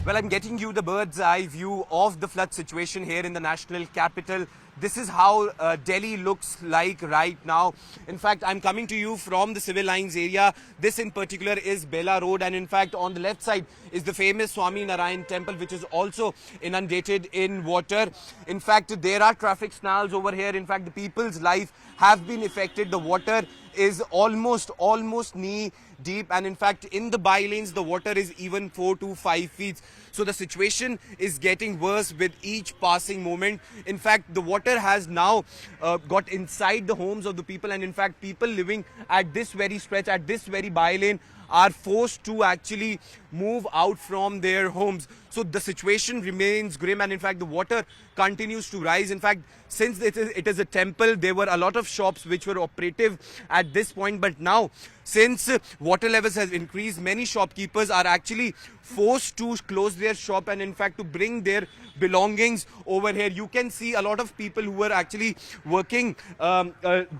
Well, I'm getting you the bird's eye view of the flood situation here in the national capital. This is how Delhi looks like right now. In fact, I'm coming to you from the civil lines area. This in particular is Bela Road, and in fact on the left side is the famous Swami Narayan temple, which is also inundated in water. In fact, there are traffic snarls over here. In fact, the people's life have been affected. The water is almost knee deep, and in fact in the by lanes the water is even 4 to 5 feet. So the situation is getting worse with each passing moment. In fact, the water has now got inside the homes of the people, and in fact people living at this very stretch, at this very by lane, are forced to actually move out from their homes. So the situation remains grim, and in fact the water continues to rise. In fact, since it is a temple, there were a lot of shops which were operative at this point, but now since water levels has increased, many shopkeepers are actually forced to close their shop and in fact to bring their belongings over here. You can see a lot of people who were actually working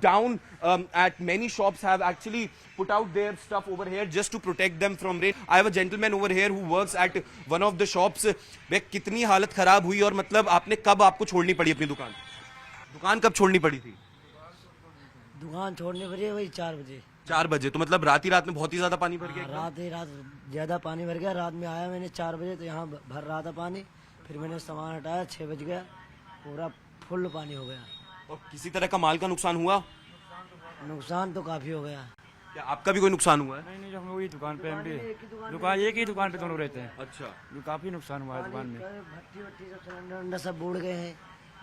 down at many shops have actually put out their stuff over here just to protect them from rain. I have a gentleman over here who works at one of the shops. वे कितनी हालत खराब हुई और मतलब आपने कब आपको छोड़नी पड़ी अपनी दुकान? दुकान कब छोड़नी पड़ी थी? दुकान छोड़ने पड़ी वही 4 बजे। 4 बजे, तो मतलब रात में बहुत ही ज्यादा पानी भर गया? रात ज्यादा पानी भर गया। रात में आया मैंने 4 बजे, तो यहाँ भर रहा था पानी। फिर मैंने सामान हटाया, 6 बज गया, पूरा फुल पानी हो गया। और किसी तरह का माल का नुकसान हुआ? नुकसान तो काफी हो गया। क्या आपका भी कोई नुकसान हुआ है? नहीं, हम वही दुकान पे एक ही दुकान पे दोनों रहते हैं। अच्छा, जो काफी नुकसान हुआ है दुकान में। भट्टी सब सिलेंडर सब बूढ़ गए हैं।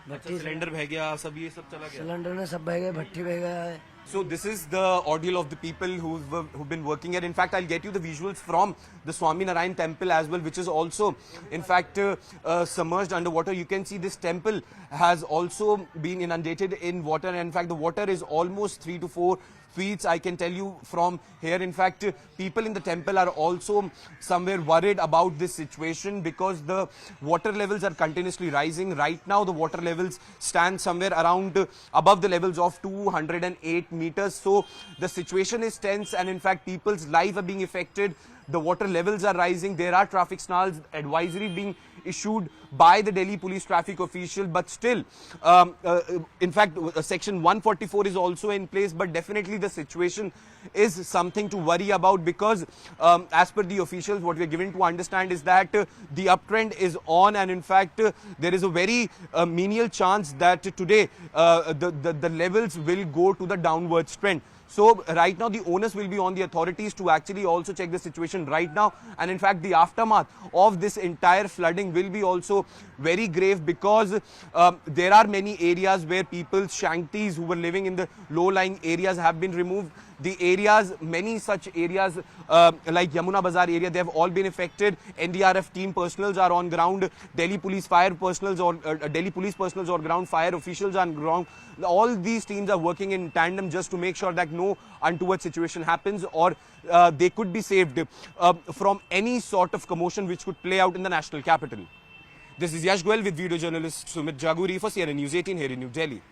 भट्टी सिलेंडर बह गया, सब ये सब चला गया। सिलेंडर में सब बह गए, भट्टी बह गया है। So this is the ordeal of the people who've been working here. In fact, I'll get you the visuals from the Swami Narayan temple as well, which is also in fact submerged underwater. You can see this temple has also been inundated in water, and in fact the water is almost 3 to 4 feet. I can tell you from here. In fact, people in the temple are also somewhere worried about this situation because the water levels are continuously rising. Right now the water levels stand somewhere around above the levels of 208 meters. So the situation is tense, and in fact people's lives are being affected. The water levels are rising. There are traffic snarls, advisory being issued by the Delhi police traffic official, but still in fact section 144 is also in place, but definitely the situation is something to worry about because as per the officials, what we are given to understand is that the uptrend is on, and in fact there is a very menial chance that today the levels will go to the downwards trend. So right now the onus will be on the authorities to actually also check the situation right now, and in fact the aftermath of this entire flooding will be also very grave because there are many areas where people's shanties who were living in the low-lying areas have been removed. The areas, many such areas like Yamuna Bazaar area, they have all been affected. NDRF team personals are on ground. Delhi police fire personals or Delhi police personals or ground, fire officials on ground. All these teams are working in tandem just to make sure that no untoward situation happens or they could be saved from any sort of commotion which could play out in the national capital. This is Yash Goel with video journalist Sumit Jaguri for CNN News 18 here in New Delhi.